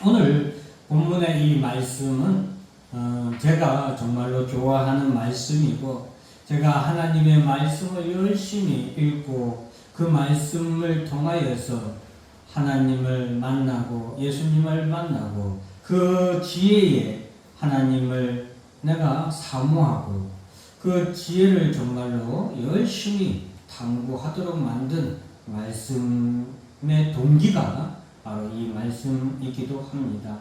오늘 본문의 이 말씀은 제가 정말로 좋아하는 말씀이고, 제가 하나님의 말씀을 열심히 읽고 그 말씀을 통하여서 하나님을 만나고 예수님을 만나고 그 지혜에 하나님을 내가 사모하고 그 지혜를 정말로 열심히 탐구하도록 만든 말씀의 동기가 바로 이 말씀이기도 합니다.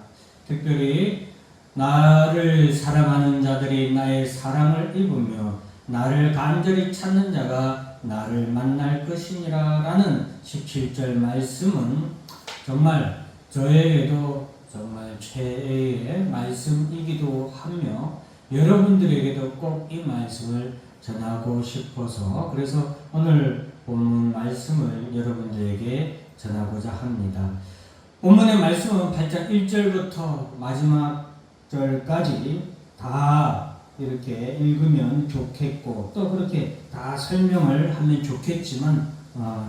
특별히 나를 사랑하는 자들이 나의 사랑을 입으며 나를 간절히 찾는 자가 나를 만날 것이니라 라는 17절 말씀은 정말 저에게도 정말 최애의 말씀이기도 하며 여러분들에게도 꼭 이 말씀을 전하고 싶어서 그래서 오늘 본문 말씀을 여러분들에게 전하고자 합니다. 본문의 말씀은 8장 1절부터 마지막 절까지 다 이렇게 읽으면 좋겠고 또 그렇게 다 설명을 하면 좋겠지만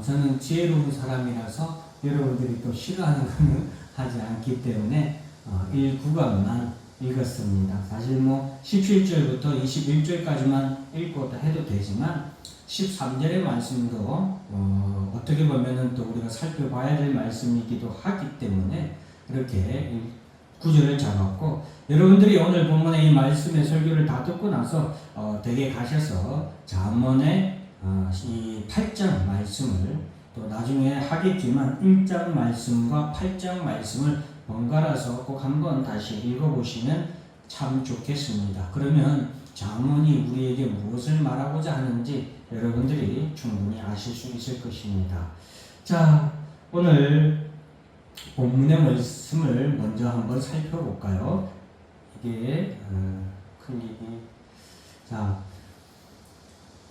저는 지혜로운 사람이라서 여러분들이 또 싫어하는 것은 하지 않기 때문에 1구간만 읽었습니다. 사실 17절부터 21절까지만 읽고 해도 되지만 13절의 말씀도 어떻게 보면은 또 우리가 살펴봐야 될 말씀이기도 하기 때문에 이렇게 구절을 잡았고, 여러분들이 오늘 본문의 이 말씀의 설교를 다 듣고 나서 댁에 가셔서 잠언의 이 8장 말씀을 또 나중에 하겠지만 1장 말씀과 8장 말씀을 번갈아서 꼭 한번 다시 읽어보시면 참 좋겠습니다. 그러면 잠언이 우리에게 무엇을 말하고자 하는지 여러분들이 충분히 아실 수 있을 것입니다. 자, 오늘 본문의 말씀을 먼저 한번 살펴볼까요? 이게 클릭이 자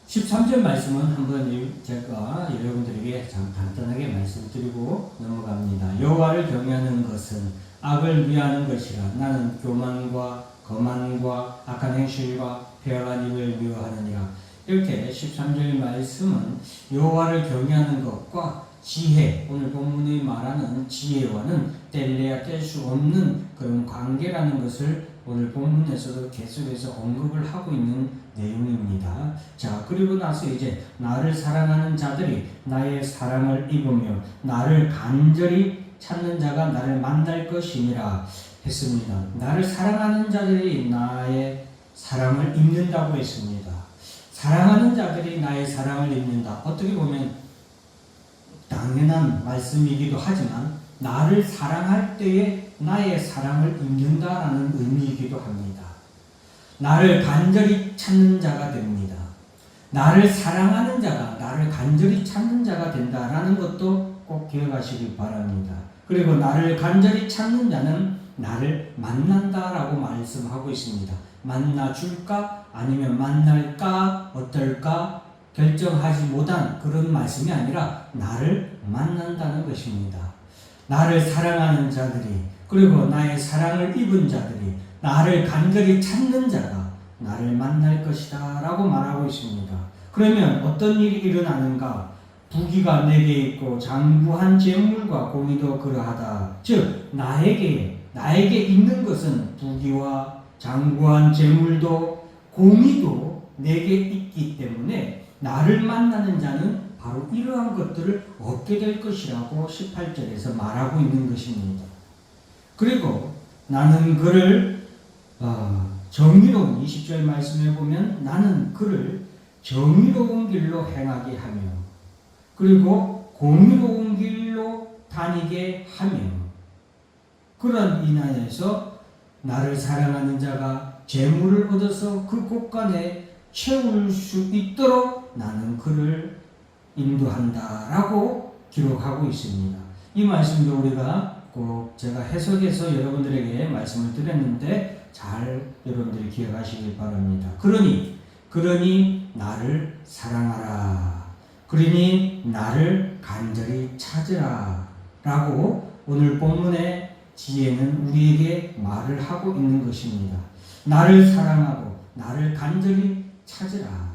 13절 말씀은 한번 제가 여러분들에게 간단하게 말씀드리고 넘어갑니다. 여호와를 경외하는 것은 악을 미워하는 것이라. 나는 교만과 거만과 악한 행실과 폐역한 일을 미워하느니라. 이렇게 13절 말씀은 여호와를 경외하는 것과 지혜, 오늘 본문이 말하는 지혜와는 뗄래야 뗄 수 없는 그런 관계라는 것을 오늘 본문에서도 계속해서 언급을 하고 있는 내용입니다. 자, 그리고 나서 이제 나를 사랑하는 자들이 나의 사랑을 입으며 나를 간절히 찾는 자가 나를 만날 것이니라 했습니다. 나를 사랑하는 자들이 나의 사랑을 입는다고 했습니다. 사랑하는 자들이 나의 사랑을 입는다. 어떻게 보면 당연한 말씀이기도 하지만 나를 사랑할 때에 나의 사랑을 입는다라는 의미이기도 합니다. 나를 간절히 찾는 자가 됩니다. 나를 사랑하는 자가 나를 간절히 찾는 자가 된다라는 것도 꼭 기억하시기 바랍니다. 그리고 나를 간절히 찾는 자는 나를 만난다라고 말씀하고 있습니다. 만나줄까? 아니면 만날까? 어떨까? 결정하지 못한 그런 말씀이 아니라 나를 만난다는 것입니다. 나를 사랑하는 자들이 그리고 나의 사랑을 입은 자들이 나를 간절히 찾는 자가 나를 만날 것이다 라고 말하고 있습니다. 그러면 어떤 일이 일어나는가? 부귀가 내게 있고 장구한 재물과 공의도 그러하다. 즉 나에게 있는 것은 부귀와 장구한 재물도 공의도 내게 있기 때문에 나를 만나는 자는 바로 이러한 것들을 얻게 될 것이라고 18절에서 말하고 있는 것입니다. 그리고 나는 그를 정의로운 20절 말씀에 보면 나는 그를 정의로운 길로 행하게 하며 그리고 공의로운 길로 다니게 하며 그런 인하여서 나를 사랑하는 자가 재물을 얻어서 그 곳간에 채울 수 있도록 나는 그를 인도한다라고 기록하고 있습니다. 이 말씀도 우리가 꼭 제가 해석해서 여러분들에게 말씀을 드렸는데 잘 여러분들이 기억하시기 바랍니다. 그러니 나를 사랑하라. 그러니 나를 간절히 찾으라. 라고 오늘 본문의 지혜는 우리에게 말을 하고 있는 것입니다. 나를 사랑하고 나를 간절히 찾으라.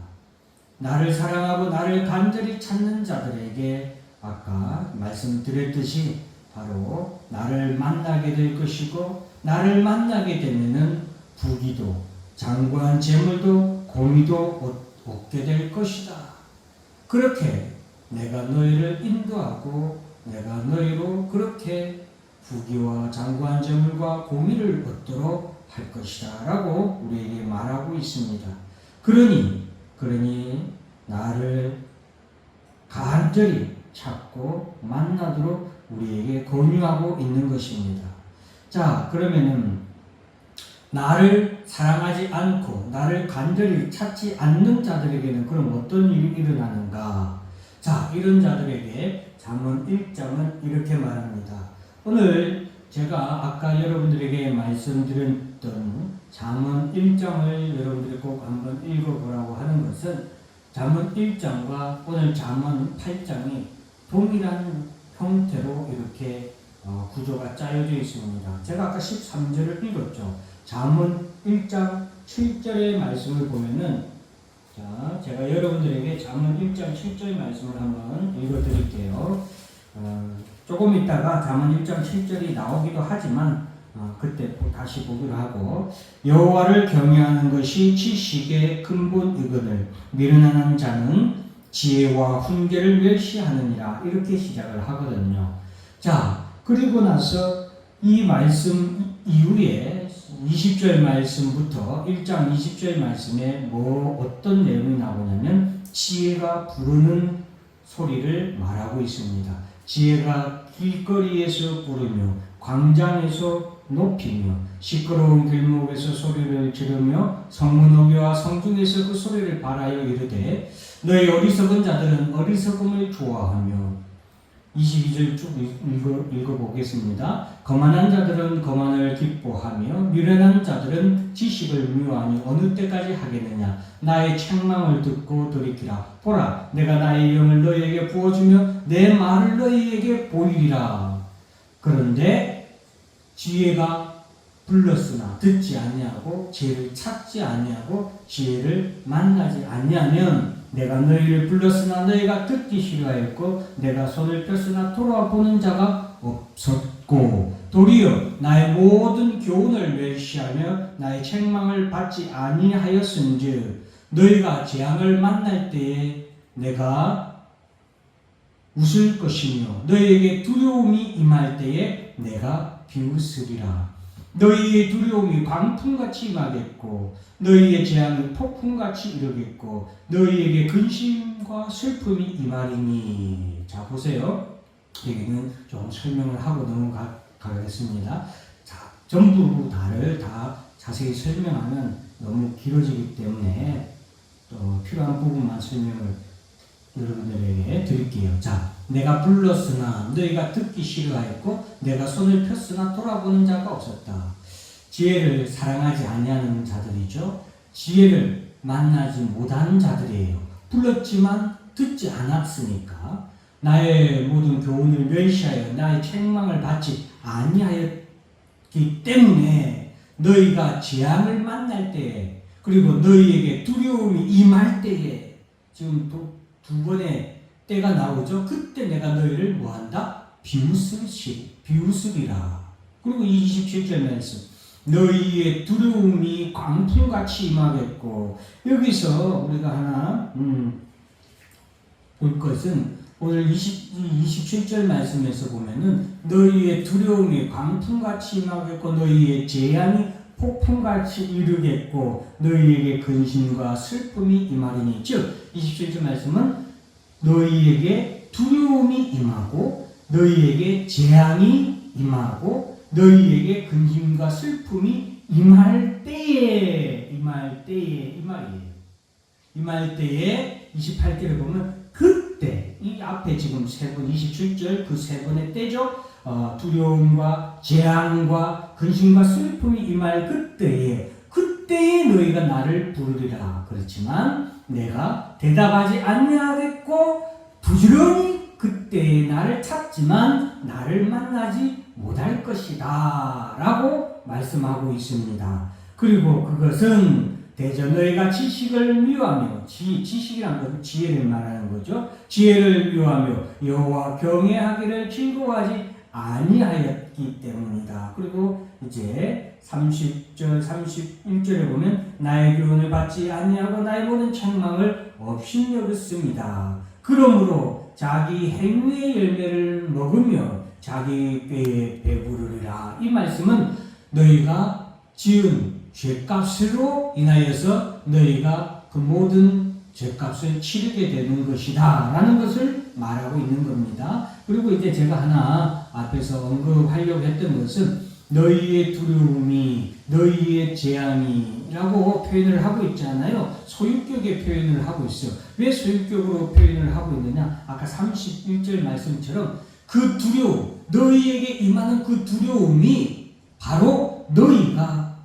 나를 사랑하고 나를 간절히 찾는 자들에게 아까 말씀드렸듯이 바로 나를 만나게 될 것이고 나를 만나게 되면은 부귀도 장구한 재물도 공의도 얻게 될 것이다. 그렇게 내가 너희를 인도하고 내가 너희로 그렇게 부귀와 장구한 재물과 공의를 얻도록 할 것이다 라고 우리에게 말하고 있습니다. 그러니 나를 간절히 찾고 만나도록 우리에게 권유하고 있는 것입니다. 자, 그러면은 나를 사랑하지 않고 나를 간절히 찾지 않는 자들에게는 그럼 어떤 일이 일어나는가? 자, 이런 자들에게 잠언 1장은 이렇게 말합니다. 오늘 제가 아까 여러분들에게 말씀드렸던 잠언 1장을 여러분들이 꼭 한번 읽어보라고 하는 것은 잠언 1장과 오늘 잠언 8장이 동일한 형태로 이렇게 구조가 짜여져 있습니다. 제가 아까 13절을 읽었죠. 잠언 1장 7절의 말씀을 보면은 자, 제가 여러분들에게 잠언 1장 7절 말씀을 한번 읽어드릴게요. 조금 있다가 잠언 1장 7절이 나오기도 하지만 그때 다시 보기로 하고 여호와를 경외하는 것이 지식의 근본이거늘 미련한 자는 지혜와 훈계를 멸시하느니라 이렇게 시작을 하거든요. 자, 그리고 나서 이 말씀 이후에 20절 말씀부터 1장 20절 말씀에 어떤 내용이 나오냐면 지혜가 부르는 소리를 말하고 있습니다. 지혜가 길거리에서 부르며 광장에서 높이며 시끄러운 길목에서 소리를 지르며 성문어귀와 성중에서 그 소리를 발하여 이르되 너희 어리석은 자들은 어리석음을 좋아하며 22절 쭉 읽어보겠습니다. 거만한 자들은 거만을 기뻐하며 미련한 자들은 지식을 미워하니 어느 때까지 하겠느냐. 나의 책망을 듣고 돌이키라. 보라, 내가 나의 영을 너희에게 부어주며 내 말을 너희에게 보이리라. 그런데 지혜가 불렀으나 듣지 아니하고 지혜를 찾지 아니하고 지혜를 만나지 아니하면 내가 너희를 불렀으나 너희가 듣기 싫어하였고 내가 손을 폈으나 돌아보는 자가 없었고 도리어 나의 모든 교훈을 멸시하며 나의 책망을 받지 아니하였은즉 너희가 재앙을 만날 때에 내가 웃을 것이며 너희에게 두려움이 임할 때에 내가 비웃으리라. 너희의 두려움이 광풍같이 임하겠고 너희의 재앙이 폭풍같이 이르겠고 너희에게 근심과 슬픔이 임하리니. 자, 보세요. 여기는 좀 설명을 하고 넘어가겠습니다. 자, 전부 다를 다 자세히 설명하면 너무 길어지기 때문에 또 필요한 부분만 설명을 여러분들에게 드릴게요. 자, 내가 불렀으나 너희가 듣기 싫어하였고 내가 손을 폈으나 돌아보는 자가 없었다. 지혜를 사랑하지 아니하는 자들이죠. 지혜를 만나지 못한 자들이에요. 불렀지만 듣지 않았으니까 나의 모든 교훈을 멸시하여 나의 책망을 받지 아니하였기 때문에 너희가 재앙을 만날 때에 그리고 너희에게 두려움이 임할 때에 지금 두 번의 때가 나오죠. 그때 내가 너희를 뭐한다? 비웃으리라. 그리고 27절 말씀 너희의 두려움이 광풍같이 임하겠고 여기서 우리가 하나 볼 것은 오늘 27절 말씀에서 보면은 너희의 두려움이 광풍같이 임하겠고 너희의 재앙이 폭풍같이 이르겠고 너희에게 근심과 슬픔이 임하리니. 즉 27절 말씀은 너희에게 두려움이 임하고 너희에게 재앙이 임하고 너희에게 근심과 슬픔이 임할 때에 이 말이에요. 임할 때에 28절에 보면 그때 이 앞에 지금 세 번 27절 그 세 번의 때죠. 두려움과 재앙과 근심과 슬픔이 임할 그때에 너희가 나를 부르리라. 그렇지만 내가 대답하지 아니하겠고 부지런히 그때에 나를 찾지만 나를 만나지 못할 것이다 라고 말씀하고 있습니다. 그리고 그것은 대저 너희가 지식을 미워하며 지식이란 건 지혜를 말하는 거죠. 지혜를 미워하며 여호와 경외하기를 즐거워하지 아니하였기 때문이다. 그리고 이제 30절, 31절에 보면 나의 교훈을 받지 아니하고 나의 모든 책망을 업신여겼습니다. 그러므로 자기 행위의 열매를 먹으며 자기 꾀에 배부르리라. 이 말씀은 너희가 지은 죄값으로 인하여서 너희가 그 모든 죄값을 치르게 되는 것이다 라는 것을 말하고 있는 겁니다. 그리고 이제 제가 하나 앞에서 언급하려고 했던 것은 너희의 두려움이 너희의 재앙이라고 표현을 하고 있잖아요. 소유격의 표현을 하고 있어요. 왜 소유격으로 표현을 하고 있느냐? 아까 31절 말씀처럼 그 두려움, 너희에게 임하는 그 두려움이 바로 너희가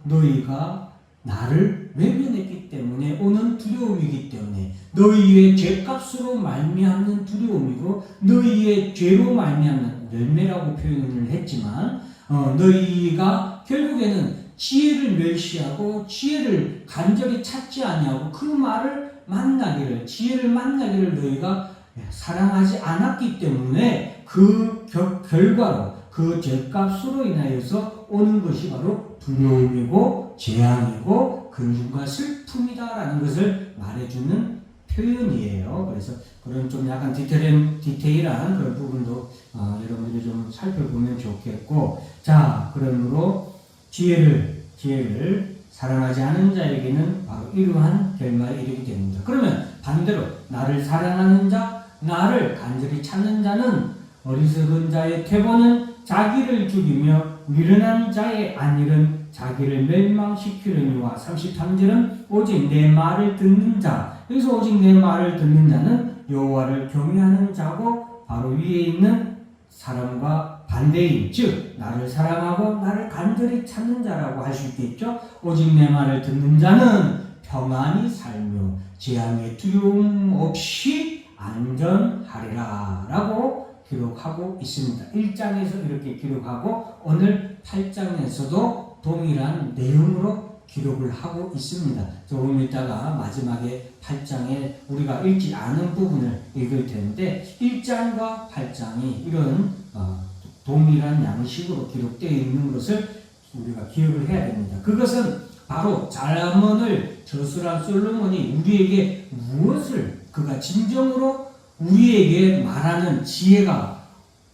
나를 외면했기 때문에 오는 두려움이기 때문에 너희의 죄값으로 말미암는 두려움이고 너희의 죄로 말미암는 열매라고 표현을 했지만 너희가 결국에는 지혜를 멸시하고 지혜를 간절히 찾지 아니하고 그 말을 만나기를 지혜를 만나기를 너희가 사랑하지 않았기 때문에 그 결과로 그 죄값으로 인하여서 오는 것이 바로 두려움이고 재앙이고 근심과 슬픔이다라는 것을 말해주는 표현이에요. 그래서 그런 좀 약간 디테일한 그런 부분도 여러분들이 좀 살펴보면 좋겠고, 자, 그러므로 지혜를 사랑하지 않은 자에게는 바로 이러한 결말에 이르게 됩니다. 그러면 반대로 나를 사랑하는 자, 나를 간절히 찾는 자는 어리석은 자의 퇴보는 자기를 죽이며 미련한 자의 안일은 자기를 멸망시키려니와 33절은 오직 내 말을 듣는 자, 여기서 오직 내 말을 듣는 자는 여호와를 경외하는 자고 바로 위에 있는 사람과 반대인, 즉 나를 사랑하고 나를 간절히 찾는 자라고 할 수 있겠죠. 오직 내 말을 듣는 자는 평안히 살며 재앙의 두려움 없이 안전하리라 라고 기록하고 있습니다. 1장에서 이렇게 기록하고 오늘 8장에서도 동일한 내용으로 기록을 하고 있습니다. 조금 이따가 마지막에 8장에 우리가 읽지 않은 부분을 읽을 텐데 1장과 8장이 이런 동일한 양식으로 기록되어 있는 것을 우리가 기억을 해야 됩니다. 그것은 바로 잘라몬을 저술한 솔로몬이 우리에게 무엇을 그가 진정으로 우리에게 말하는 지혜가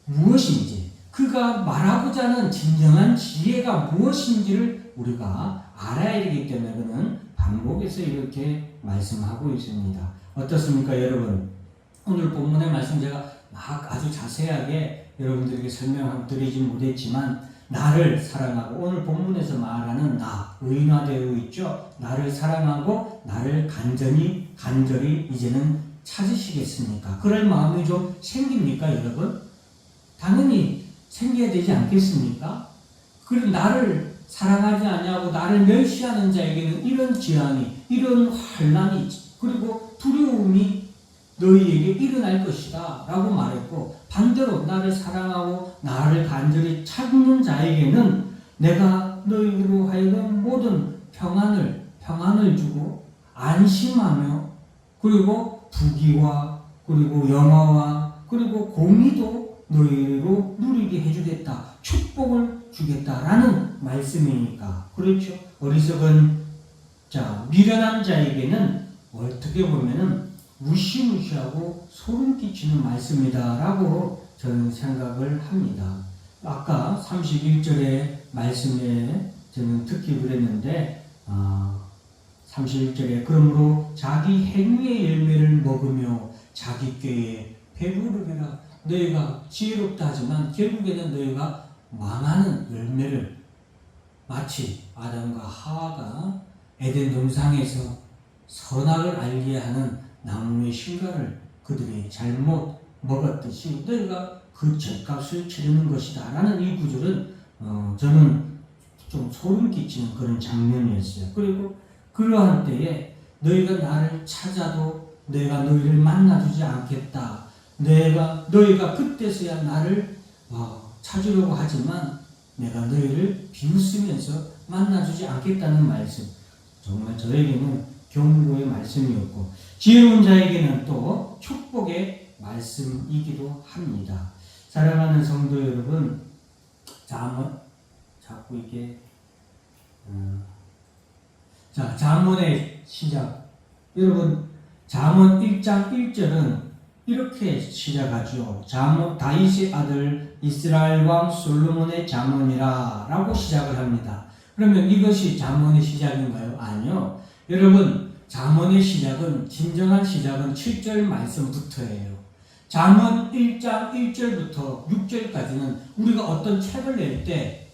무엇인지, 그가 말하고자 하는 진정한 지혜가 무엇인지를 우리가 알아야 되기 때문에 그는 반복해서 이렇게 말씀하고 있습니다. 어떻습니까, 여러분? 오늘 본문의 말씀 제가 막 아주 자세하게 여러분들에게 설명드리지 못했지만 나를 사랑하고 오늘 본문에서 말하는 나, 의인화되어 있죠. 나를 사랑하고 나를 간절히 이제는 찾으시겠습니까? 그럴 마음이 좀 생깁니까, 여러분? 당연히 생겨야 되지 않겠습니까? 그리고 나를 사랑하지 아니하고 나를 멸시하는 자에게는 이런 재앙이, 이런 환난이, 그리고 두려움이 너희에게 일어날 것이다 라고 말했고, 반대로 나를 사랑하고 나를 간절히 찾는 자에게는 내가 너희로 하여금 모든 평안을 주고 안심하며 그리고 부귀와 그리고 영화와 그리고 공의도 너희로 누리게 해주겠다, 축복을 주겠다라는 말씀이니까. 그렇죠? 어리석은 자, 미련한 자에게는 어떻게 보면은 무시무시하고 소름 끼치는 말씀이다라고 저는 생각을 합니다. 아까 31절의 말씀에 저는 듣기를 했는데 31절에 그러므로 자기 행위의 열매를 먹으며 자기 꾀에 배부르리라. 너희가 지혜롭다 하지만 결국에는 너희가 망하는 열매를, 마치 아담과 하와가 에덴 동산에서 선악을 알게 하는 나무의 실과를 그들이 잘못 먹었듯이 너희가 그 죄값을 치르는 것이다 라는 이 구절은 저는 좀 소름 끼치는 그런 장면이었어요. 그리고 그러한 때에 너희가 나를 찾아도 내가 너희를 만나주지 않겠다. 너희가 그때서야 나를 찾으려고 하지만 내가 너희를 비웃으면서 만나주지 않겠다는 말씀. 정말 저에게는 경고의 말씀이었고 지혜로운 자에게는 또 축복의 말씀이기도 합니다. 사랑하는 성도 여러분, 자꾸 이게 잠언의 시작. 여러분, 잠언 1장 1절은 이렇게 시작하죠. 다윗의 아들 이스라엘 왕 솔로몬의 잠언이라 라고 시작을 합니다. 그러면 이것이 잠언의 시작인가요? 아니요. 여러분, 잠언의 시작은, 진정한 시작은 7절 말씀부터예요. 잠언 1장 1절부터 6절까지는 우리가 어떤 책을 낼 때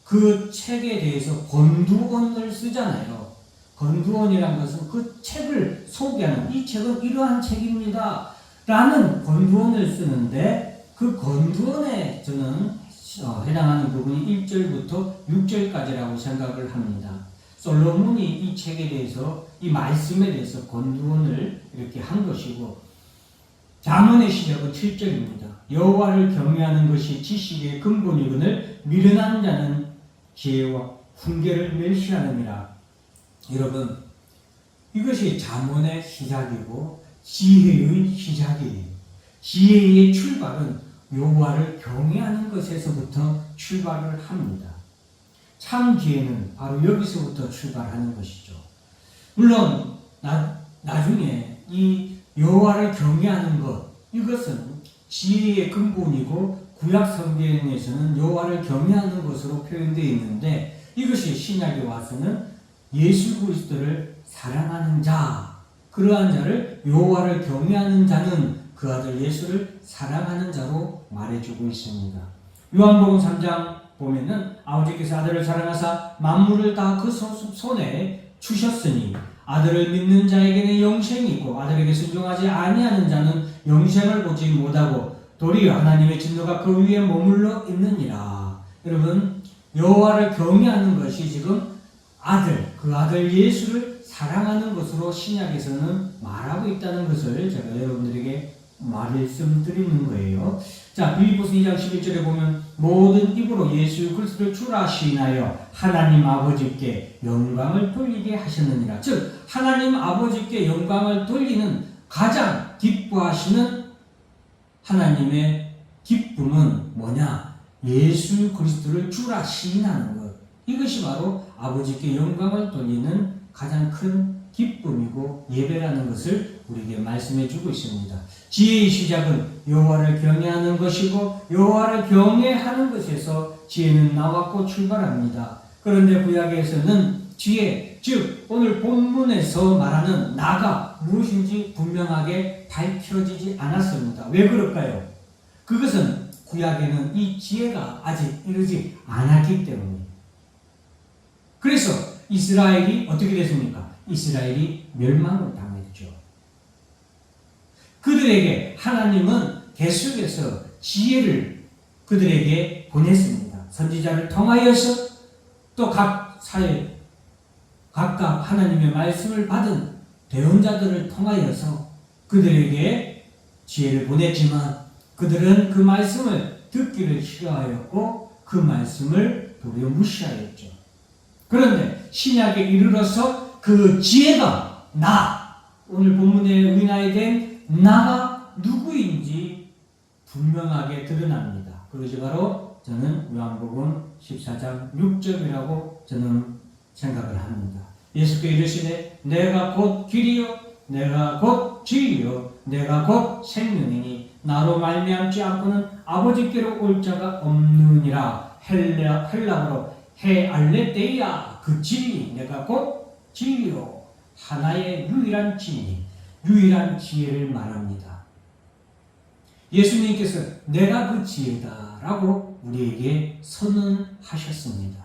그 책에 대해서 권두원을 쓰잖아요. 권두원이란 것은 그 책을 소개하는, 이 책은 이러한 책입니다 라는 권두원을 쓰는데, 그 권두원에 저는 해당하는 부분이 1절부터 6절까지라고 생각을 합니다. 솔로몬이 이 책에 대해서, 이 말씀에 대해서 권두원을 이렇게 한 것이고, 잠언의 시작은 7절입니다. 여호와를 경외하는 것이 지식의 근본이거늘 미련한 자는 지혜와 훈계를 멸시하느니라. 여러분, 이것이 잠언의 시작이고 지혜의 시작이에요. 지혜의 출발은 여호와를 경외하는 것에서부터 출발을 합니다. 참 지혜는 바로 여기서부터 출발하는 것이죠. 물론 나중에 이 여호와를 경외하는 것, 이것은 지혜의 근본이고 구약 성경에서는 여호와를 경외하는 것으로 표현되어 있는데, 이것이 신약에 와서는 예수 그리스도를 사랑하는 자, 그러한 자를, 여호와를 경외하는 자는 그 아들 예수를 사랑하는 자로 말해주고 있습니다. 요한복음 3장 보면은 아버지께서 아들을 사랑하사 만물을 다 그 손에 주셨으니 아들을 믿는 자에게는 영생이 있고 아들에게 순종하지 아니하는 자는 영생을 보지 못하고 도리어 하나님의 진노가 그 위에 머물러 있느니라. 여러분, 여호와를 경외하는 것이 지금 그 아들 예수를 사랑하는 것으로 신약에서는 말하고 있다는 것을 제가 여러분들에게 말씀드리는 거예요. 자, 빌립보서 2장 11절에 보면 모든 입으로 예수 그리스도를 주라 시인하여 하나님 아버지께 영광을 돌리게 하셨느니라. 즉 하나님 아버지께 영광을 돌리는 가장 기뻐하시는 하나님의 기쁨은 뭐냐? 예수 그리스도를 주라 시인하는 것. 이것이 바로 아버지께 영광을 돌리는 가장 큰 기쁨이고 예배라는 것을 우리에게 말씀해 주고 있습니다. 지혜의 시작은 여호와를 경외하는 것이고, 여호와를 경외하는 것에서 지혜는 나왔고 출발합니다. 그런데 구약에서는 지혜, 즉 오늘 본문에서 말하는 나가 무엇인지 분명하게 밝혀지지 않았습니다. 왜 그럴까요? 그것은 구약에는 이 지혜가 아직 이르지 않았기 때문입니다. 그래서 이스라엘이 어떻게 됐습니까? 이스라엘이 멸망을 당했죠. 그들에게 하나님은 계속해서 지혜를 그들에게 보냈습니다. 선지자를 통하여서 또 각 사회, 각각 하나님의 말씀을 받은 대언자들을 통하여서 그들에게 지혜를 보냈지만 그들은 그 말씀을 듣기를 싫어하였고 그 말씀을 도리어 무시하였죠. 그런데 신약에 이르러서 그 지혜가 오늘 본문에 의인하게 된 나가 누구인지 분명하게 드러납니다. 그것이 바로 저는 요한복음 14장 6절이라고 저는 생각을 합니다. 예수께서 이르시되 내가 곧 길이요 내가 곧 진리요 내가 곧 생명이니 나로 말미암지 않고는 아버지께로 올 자가 없느니라. 헬라어로 헤알레데이아, 그 진리, 내가 곧 진리요 하나의 유일한 진리, 유일한 지혜를 말합니다. 예수님께서 내가 그 지혜다 라고 우리에게 선언하셨습니다.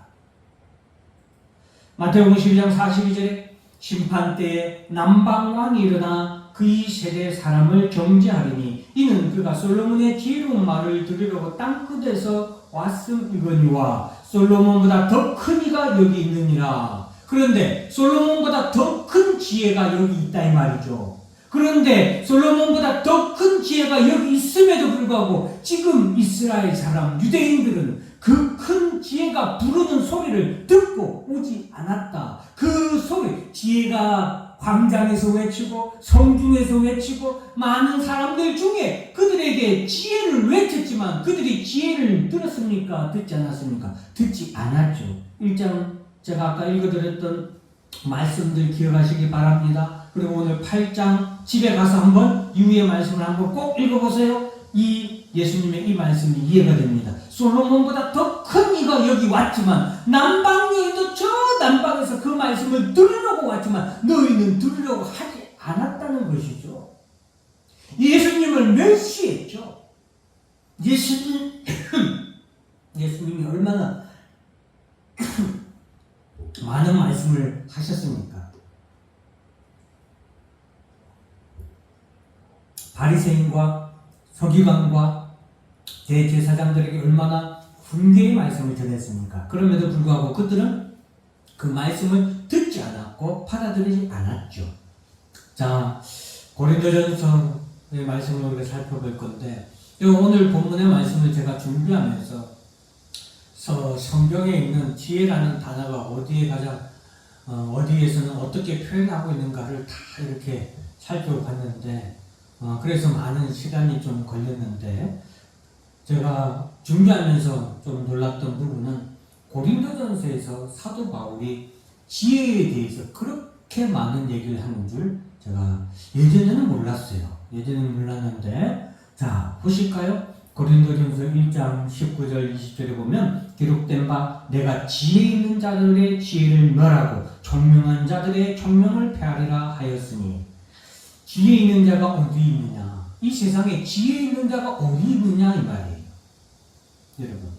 마태복음 12장 42절에 심판때에 남방왕이 일어나 그 이 세대 사람을 정죄하리니 이는 그가 솔로몬의 지혜로운 말을 들으려고 땅끝에서 왔음이거니와 솔로몬보다 더 큰 이가 여기 있느니라. 그런데 솔로몬보다 더 큰 지혜가 여기 있다 이 말이죠. 그런데 솔로몬보다 더 큰 지혜가 여기 있음에도 불구하고 지금 이스라엘 사람 유대인들은 그 큰 지혜가 부르는 소리를 듣고 오지 않았다. 그 소리, 지혜가 광장에서 외치고 성중에서 외치고 많은 사람들 중에 그들에게 지혜를 외쳤지만 그들이 지혜를 들었습니까? 듣지 않았습니까? 듣지 않았죠. 1장 제가 아까 읽어드렸던 말씀들 기억하시기 바랍니다. 그리고 오늘 8장 집에 가서 한번 이후의 말씀을 한번 꼭 읽어보세요. 이 예수님의 이 말씀이 이해가 됩니다. 솔로몬보다 더 큰 이가 여기 왔지만 남방 여인도 저 남방에서 그 말씀을 들으려고 왔지만 너희는 들으려고 하지 않았다는 것이죠. 예수님을 멸시했죠. 예수님이 얼마나 많은 말씀을 하셨습니까? 바리새인과 서기관과 대제사장들에게 얼마나 훈계의 말씀을 전했습니까? 그럼에도 불구하고 그들은 그 말씀을 듣지 않았고 받아들이지 않았죠. 자, 고린도전서의 말씀을 우리가 살펴볼 건데 오늘 본문의 말씀을 제가 준비하면서 성경에 있는 지혜라는 단어가 어디에 어디에서는 어떻게 표현하고 있는가를 다 이렇게 살펴봤는데 그래서 많은 시간이 좀 걸렸는데 제가 준비하면서 좀 놀랐던 부분은 고린도전서에서 사도 바울이 지혜에 대해서 그렇게 많은 얘기를 하는 줄 제가 예전에는 몰랐어요. 예전에는 몰랐는데 자 보실까요? 고린도전서 1장 19절 20절에 보면 기록된 바 내가 지혜 있는 자들의 지혜를 멸하고 총명한 자들의 총명을 폐하리라 하였으니 지혜 있는 자가 어디 있느냐? 이 세상에 지혜 있는 자가 어디 있느냐 이 말이에요. 여러분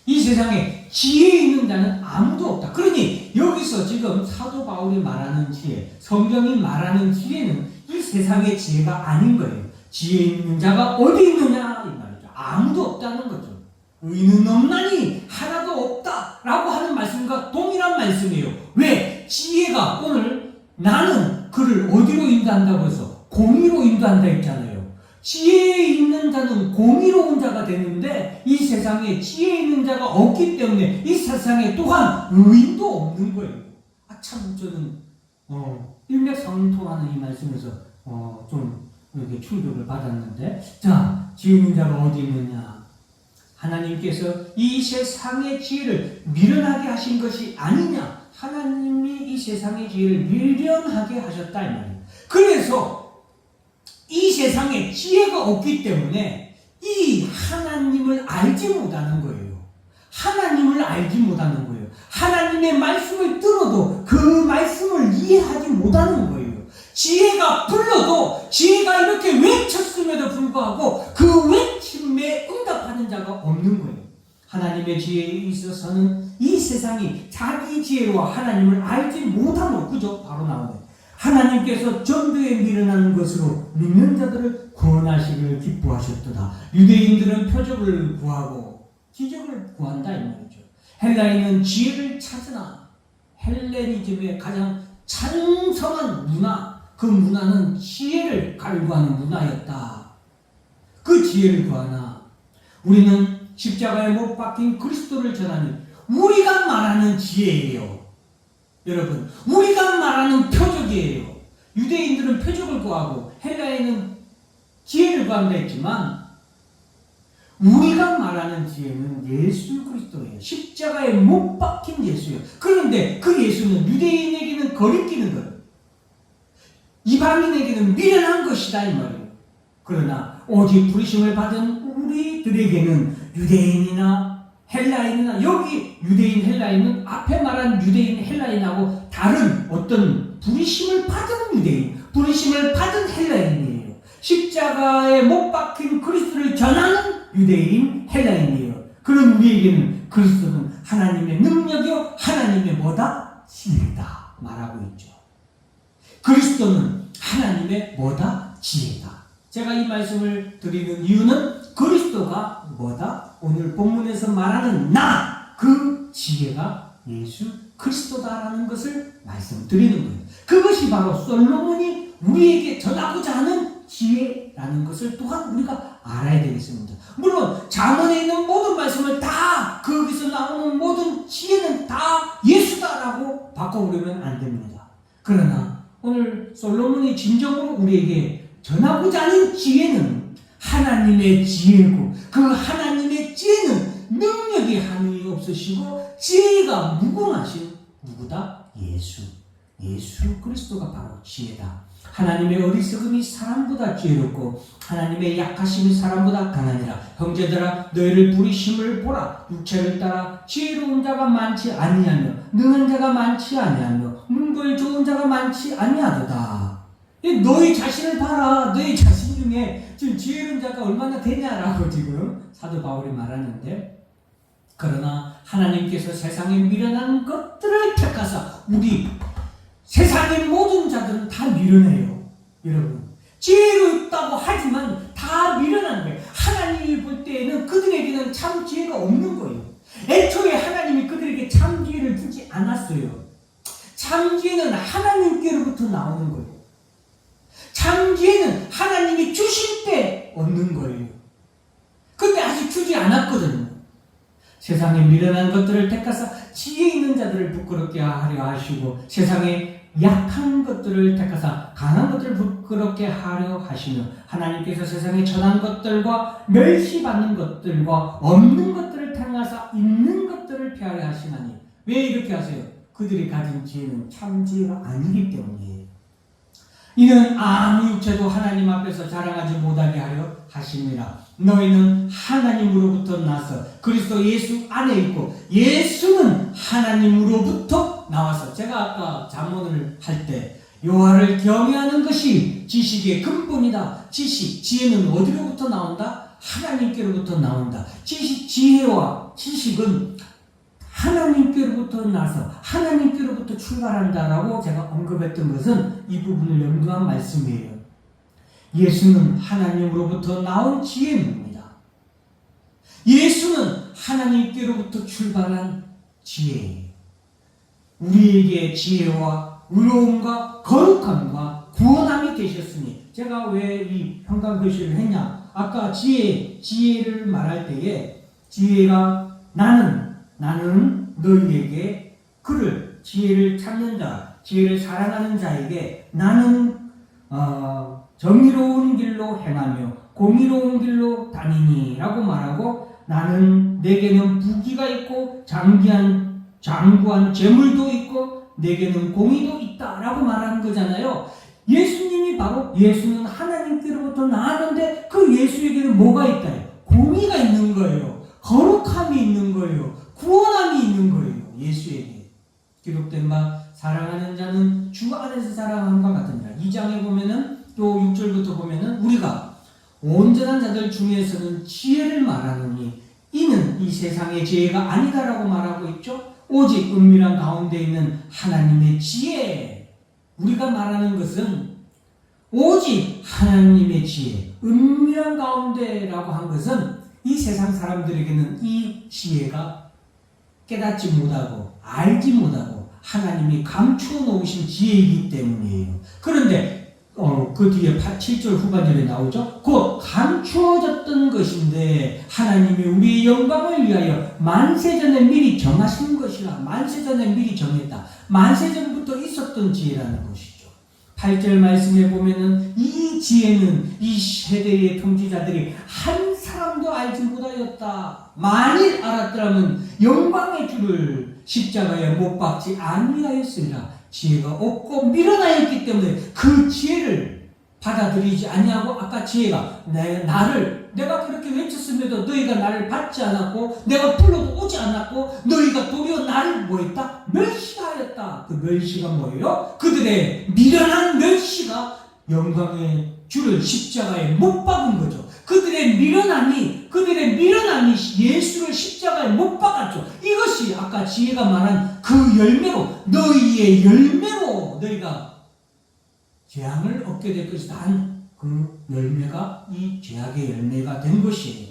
이 세상에 지혜 있는 자는 아무도 없다. 그러니 여기서 지금 사도 바울이 말하는 지혜, 성경이 말하는 지혜는 이 세상의 지혜가 아닌 거예요. 지혜 있는 자가 어디 있느냐 이 말이죠. 아무도 없다는 거죠. 의는 없나니 하나도 없다라고 하는 말씀과 동일한 말씀이에요. 왜? 지혜가 오늘 나는 그를 어디로 인도한다고 해서 공의로 인도한다 했잖아요. 지혜 있는 자는 공의로운 자가 되는데 이 세상에 지혜 있는 자가 없기 때문에 이 세상에 또한 의인도 없는 거예요. 참 저는 일맥상통하는 이 말씀에서 좀 이렇게 충격을 받았는데 자 지혜 있는 자가 어디 있느냐? 하나님께서 이 세상의 지혜를 미련하게 하신 것이 아니냐? 하나님이 이 세상의 지혜를 미련하게 하셨다 이 말이에요. 그래서 이 세상에 지혜가 없기 때문에 이 하나님을 알지 못하는 거예요. 하나님을 알지 못하는 거예요. 하나님의 말씀을 들어도 그 말씀을 이해하지 못하는 거예요. 지혜가 불러도 지혜가 이렇게 외쳤음에도 불구하고 그 외침에 응답하는 자가 없는 거예요. 하나님의 지혜에 있어서는 이 세상이 자기 지혜로 하나님을 알지 못하는 그죠? 바로 나오네. 하나님께서 전도에 미련한 것으로 믿는 자들을 구원하시기를 기뻐하셨도다. 유대인들은 표적을 구하고 기적을 구한다 이 말이죠. 헬라인은 지혜를 찾으나 헬레니즘의 가장 찬성한 문화, 그 문화는 지혜를 갈구하는 문화였다. 그 지혜를 구하나 우리는 십자가에 못 박힌 그리스도를 전하니 우리가 말하는 지혜예요. 여러분, 우리가 말하는 표적이에요. 유대인들은 표적을 구하고 헬라인은 지혜를 구한다 했지만 우리가 말하는 지혜는 예수 그리스도예요. 십자가에 못 박힌 예수예요. 그런데 그 예수는 유대인에게는 거리끼는 것, 이방인에게는 미련한 것이다 이 말이에요. 그러나 오직 부르심을 받은 우리들에게는 유대인이나 헬라인이나 여기 유대인 헬라인은 앞에 말한 유대인 헬라인하고 다른 어떤 부르심을 받은 유대인, 부르심을 받은 헬라인이에요. 십자가에 못 박힌 그리스도를 전하는 유대인 헬라인이에요. 그런 우리에게는 그리스도는 하나님의 능력이요 하나님의 뭐다? 지혜다 말하고 있죠. 그리스도는 하나님의 뭐다? 지혜다. 제가 이 말씀을 드리는 이유는 그리스도가 뭐다? 오늘 본문에서 말하는 나! 그 지혜가 예수 그리스도다라는 것을 말씀드리는 거예요. 그것이 바로 솔로몬이 우리에게 전하고자 하는 지혜라는 것을 또한 우리가 알아야 되겠습니다. 물론 잠언에 있는 모든 말씀을 다 거기서 나오는 모든 지혜는 다 예수다라고 바꿔버리면 안 됩니다. 그러나 오늘 솔로몬이 진정으로 우리에게 전하고자 하는 지혜는 하나님의 지혜고, 그 하나님의 지혜는 능력이 하늘이 없으시고 지혜가 무궁하신 누구다? 예수 그리스도가 바로 지혜다. 하나님의 어리석음이 사람보다 지혜롭고 하나님의 약하심이 사람보다 강하니라. 형제들아, 너희를 부리심을 보라. 육체를 따라 지혜로운 자가 많지 아니하며 능한 자가 많지 아니하며 문벌 좋은 자가 많지 아니하도다. 너희 자신을 봐라. 너희 자신 중에 지금 지혜로운 자가 얼마나 되냐라고 지금 사도 바울이 말하는데, 그러나 하나님께서 세상에 미련한 것들을 택하사, 우리 세상의 모든 자들은 다 미련해요. 여러분, 지혜롭다고 하지만 다 미련한 거예요. 하나님이 볼 때에는 그들에게는 참 지혜가 없는 거예요. 애초에 하나님이 그들에게 참 지혜를 주지 않았어요. 참 지혜는 하나님께로부터 나오는 거예요. 참 지혜는 하나님이 주실 때 얻는 거예요. 근데 아직 주지 않았거든요. 세상에 미련한 것들을 택하사 지혜 있는 자들을 부끄럽게 하려 하시고, 세상에 약한 것들을 택하사 강한 것들을 부끄럽게 하려 하시며, 하나님께서 세상에 전한 것들과 멸시받는 것들과 없는 것들을 택하사 있는 것들을 폐하려 하시나니. 왜 이렇게 하세요? 그들이 가진 지혜는 참 지혜가 아니기 때문이에요. 이는 아무 육체도 하나님 앞에서 자랑하지 못하게 하려 하심이라. 너희는 하나님으로부터 나서 그리스도 예수 안에 있고 예수는 하나님으로부터 나와서, 제가 아까 잠언을 할 때 여호와를 경외하는 것이 지식의 근본이다. 지혜는 어디로부터 나온다? 하나님께로부터 나온다. 지혜와 지식은 하나님께로부터 나서 하나님께로부터 출발한다라고 제가 언급했던 것은 이 부분을 염두한 말씀이에요. 예수는 하나님으로부터 나온 지혜입니다. 예수는 하나님께로부터 출발한 지혜예요. 우리에게 지혜와 의로움과 거룩함과 구원함이 되셨으니, 제가 왜 이 평강교실을 했냐? 아까 지혜를 말할 때에 지혜가 나는 너희에게 지혜를 찾는 자, 지혜를 사랑하는 자에게 나는 정의로운 길로 행하며 공의로운 길로 다니니라고 말하고, 나는 내게는 부귀가 있고 장구한 재물도 있고 내게는 공의도 있다라고 말하는 거잖아요. 예수는 하나님께로부터 나왔는데 그 예수에게는 뭐가 있다요? 공의가 있는 거예요. 거룩함이 있는 거예요. 구원함이 있는 거예요. 예수에게 기록된 바 사랑하는 자는 주 안에서 사랑함과 같으니라. 2장에 보면은 또 6절부터 보면은 우리가 온전한 자들 중에서는 지혜를 말하노니 이는 이 세상의 지혜가 아니다라고 말하고 있죠. 오직 은밀한 가운데 있는 하나님의 지혜. 우리가 말하는 것은 오직 하나님의 지혜, 은밀한 가운데라고 한 것은 이 세상 사람들에게는 이 지혜가 깨닫지 못하고 알지 못하고 하나님이 감추어 놓으신 지혜이기 때문이에요. 그런데 그 뒤에 7절 후반절에 나오죠. 곧 감추어졌던 것인데 하나님이 우리의 영광을 위하여 만세전에 미리 정하신 것이라. 만세전에 미리 정했다. 만세전부터 있었던 지혜라는 것이죠. 8절 말씀에 보면은 이 지혜는 이 세대의 통치자들이 한 사람도 알지 못하였다. 만일 알았더라면 영광의 주를 십자가에 못 박지 아니하였으리라. 지혜가 없고 미련하였기 때문에 그 지혜를 받아들이지 아니하고, 아까 지혜가 내가 그렇게 외쳤음에도 너희가 나를 받지 않았고 내가 불러도 오지 않았고 너희가 도리어 나를 뭐했다? 멸시하였다. 그 멸시가 뭐예요? 그들의 미련한 멸시가 영광의 주를 십자가에 못 박은 거죠. 그들의 미련함이 예수를 십자가에 못 박았죠. 이것이 아까 지혜가 말한 그 열매로, 너희의 열매로 너희가 재앙을 얻게 될 것이다. 그 열매가 이 죄악의 열매가 된 것이에요.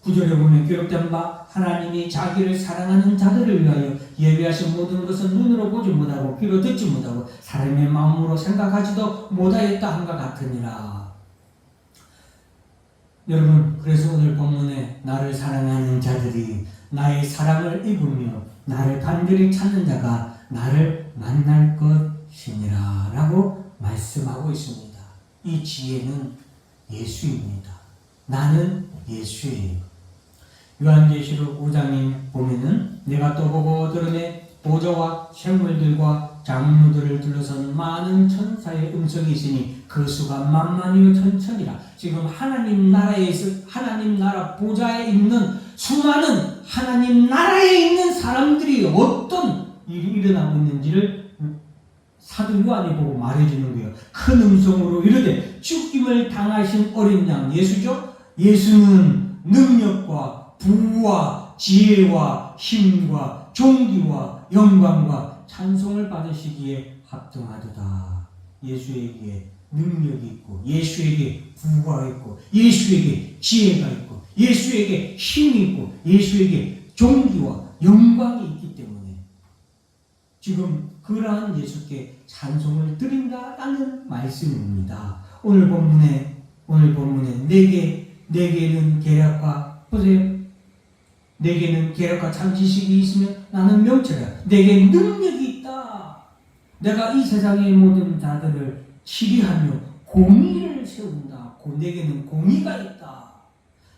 9절에 보면 기록된 바 하나님이 자기를 사랑하는 자들을 위하여 예비하신 모든 것은 눈으로 보지 못하고 귀로 듣지 못하고 사람의 마음으로 생각하지도 못하였다 한것 같으니라. 여러분, 그래서 오늘 본문에 나를 사랑하는 자들이 나의 사랑을 입으며 나를 간절히 찾는 자가 나를 만날 것 것이니라 라고 말씀하고 있습니다. 이 지혜는 예수입니다. 나는 예수예요. 요한계시록 5장에 보면은 내가 또 보고 들으매 보좌와 생물들과 장로들을 둘러선 많은 천사의 음성이 있으니 그 수가 만만이요 천천이라. 지금 하나님 나라에서 하나님 나라 보좌에 있는 수많은 하나님 나라에 있는 사람들이 어떤 일이 일어나고 있는지를 사도 요한이 보고 말해주는 거예요. 큰 음성으로 이르되 죽임을 당하신 어린 양 예수죠. 예수는 능력과 부와 지혜와 힘과 존귀와 영광과 찬송을 받으시기에 합당하도다. 예수에게 능력이 있고 예수에게 부가 있고 예수에게 지혜가 있고 예수에게 힘이 있고 예수에게 존귀와 영광이 있기 때문에 지금 그러한 예수께 찬송을 드린다라는 말씀입니다. 오늘 본문에 내게는 계략과 보세요. 내게는 계략과 참 지식이 있으면 나는 명철이야. 내게 능력이 있다. 내가 이 세상의 모든 자들을 치리하며 공의를 세운다. 내게는 공의가 있다.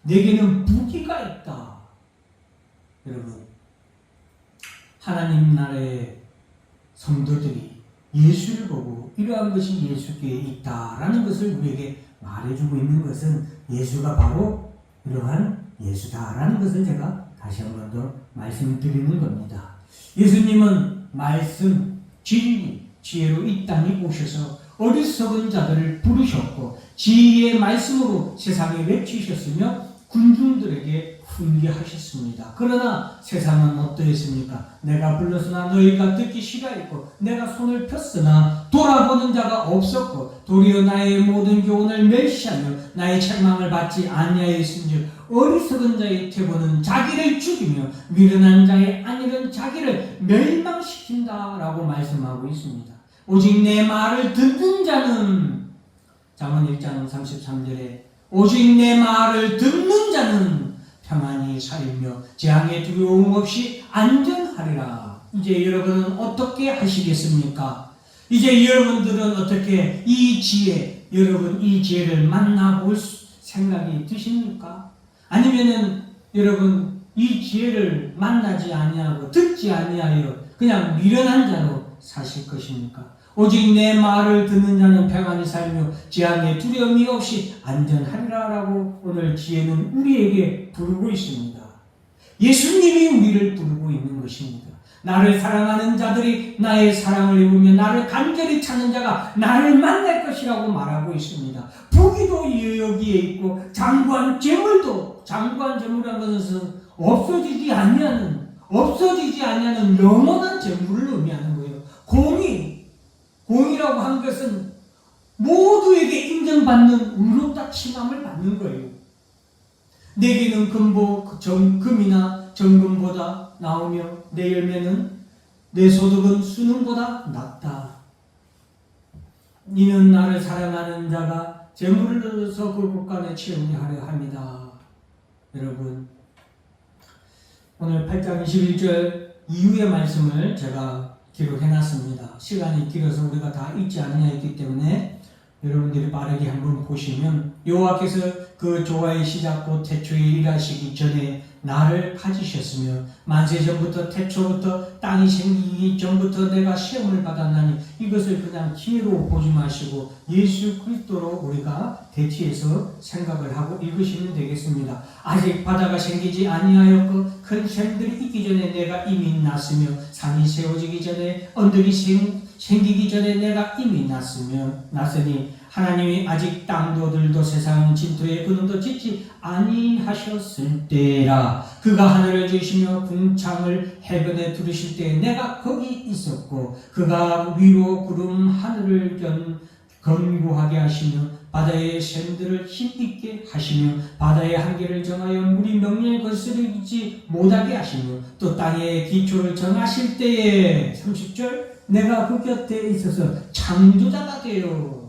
내게는 부귀가 있다. 여러분, 하나님 나라의 성도들이 예수를 보고 이러한 것이 예수께 있다라는 것을 우리에게 말해주고 있는 것은 예수가 바로 이러한 예수다라는 것을 제가 다시 한 번 더 말씀드리는 겁니다. 예수님은 말씀, 진리, 지혜로 이 땅에 오셔서 어리석은 자들을 부르셨고 지혜의 말씀으로 세상에 외치셨으며 군중들에게 훈계하셨습니다. 그러나 세상은 어떠했습니까? 내가 불렀으나 너희가 듣기 싫어했고 내가 손을 폈으나 돌아보는 자가 없었고 도리어 나의 모든 교훈을 멸시하며 나의 책망을 받지 아니하였은즉 어리석은 자의 태고는 자기를 죽이며 미련한 자의 안일은 자기를 멸망시킨다라고 말씀하고 있습니다. 오직 내 말을 듣는 자는 잠언 1장 33절에 오직 내 말을 듣는 자는 평안히 살며 재앙의 두려움 없이 안전하리라. 이제 여러분은 어떻게 하시겠습니까? 이제 여러분들은 어떻게 이 지혜, 여러분 이 지혜를 만나볼 생각이 드십니까? 아니면은 여러분 이 지혜를 만나지 아니하고 듣지 아니하여 그냥 미련한 자로 사실 것입니까? 오직 내 말을 듣는 자는 평안히 살며 재앙의 두려움이 없이 안전하리라 라고 오늘 지혜는 우리에게 부르고 있습니다. 예수님이 우리를 부르고 있는 것입니다. 나를 사랑하는 자들이 나의 사랑을 입으며 나를 간절히 찾는 자가 나를 만날 것이라고 말하고 있습니다. 부귀도 여기에 있고 장구한 재물도 장구한 재물이라는 것은 없어지지 아니하는 영원한 재물을 의미하는 거예요. 공이라고 한 것은 모두에게 인정받는 의롭다 칭함을 받는 거예요. 내게는 금이나 정금보다 나오며 내 열매는 내 소득은 수능보다 낫다. 이는 나를 사랑하는 자가 재물을 얻어서 그 곳간에 채우게 하려 합니다. 여러분, 오늘 8장 21절 이후의 말씀을 제가 기록해놨습니다. 시간이 길어서 우리가 다 읽지 않았기 때문에 여러분들이 빠르게 한번 보시면 여호와께서 그 조화의 시작 곧 태초에 일하시기 전에 나를 가지셨으며 만세전부터 태초부터 땅이 생기기 전부터 내가 시험을 받았나니 이것을 그냥 기회로 보지 마시고 예수 그리스도로 우리가 대치해서 생각을 하고 읽으시면 되겠습니다. 아직 바다가 생기지 아니하였고 큰 샘들이 있기 전에 내가 이미 났으며 산이 세워지기 전에 언덕이 생기기 전에 내가 이미 났으니 하나님이 아직 땅도 들도 세상 진토에 그늘도 짓지 아니하셨을 때라. 그가 하늘을 지으시며 궁창을 해변에 두르실 때 내가 거기 있었고 그가 위로 구름 하늘을 견고하게 하시며 바다의 샘들을 힘있게 하시며 바다의 한계를 정하여 물이 명령을 거스르지 못하게 하시며 또 땅의 기초를 정하실 때에 30절 내가 그 곁에 있어서 창조자가 되어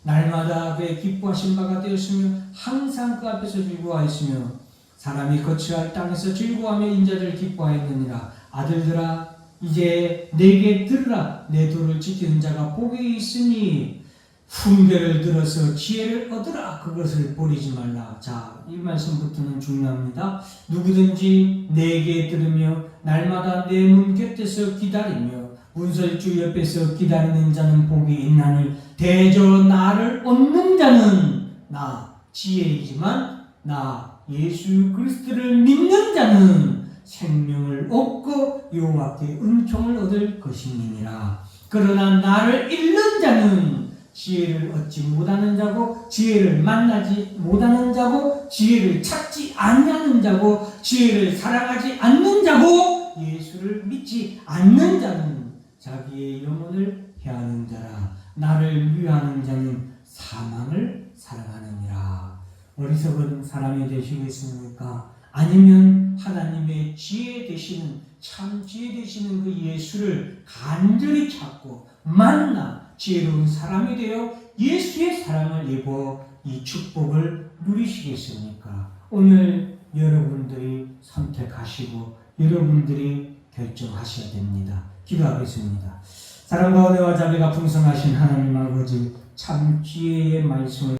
날마다 그의 기뻐하신 바가 되었으며 항상 그 앞에서 즐거워하였으며 사람이 거처할 땅에서 즐거워하며 인자를 기뻐하였느니라. 아들들아 이제 내게 들으라. 내 도를 지키는 자가 복이 있으니 훈계를 들어서 지혜를 얻으라. 그것을 버리지 말라. 자, 이 말씀부터는 중요합니다. 누구든지 내게 들으며 날마다 내 문 곁에서 기다리며 문설주 옆에서 기다리는 자는 복이 있나니 대저 나를 얻는 자는 나 지혜이지만 나 예수 그리스도를 믿는 자는 생명을 얻고 여호와께 은총을 얻을 것이니라. 그러나 나를 잃는 자는 지혜를 얻지 못하는 자고 지혜를 만나지 못하는 자고 지혜를 찾지 아니하는 자고 지혜를 사랑하지 않는 자고 예수를 믿지 않는 자는 자기의 영혼을 해하는 자라. 나를 위하는 자는 사망을 사랑하느니라. 어리석은 사람이 되시겠습니까? 아니면 하나님의 지혜 되시는 참 지혜 되시는 그 예수를 간절히 찾고 만나 지혜로운 사람이 되어 예수의 사랑을 입어 이 축복을 누리시겠습니까? 오늘 여러분들이 선택하시고 여러분들이 결정하셔야 됩니다. 기도하겠습니다. 사랑과 은혜와 자비가 풍성하신 하나님 아버지, 참 지혜의 말씀을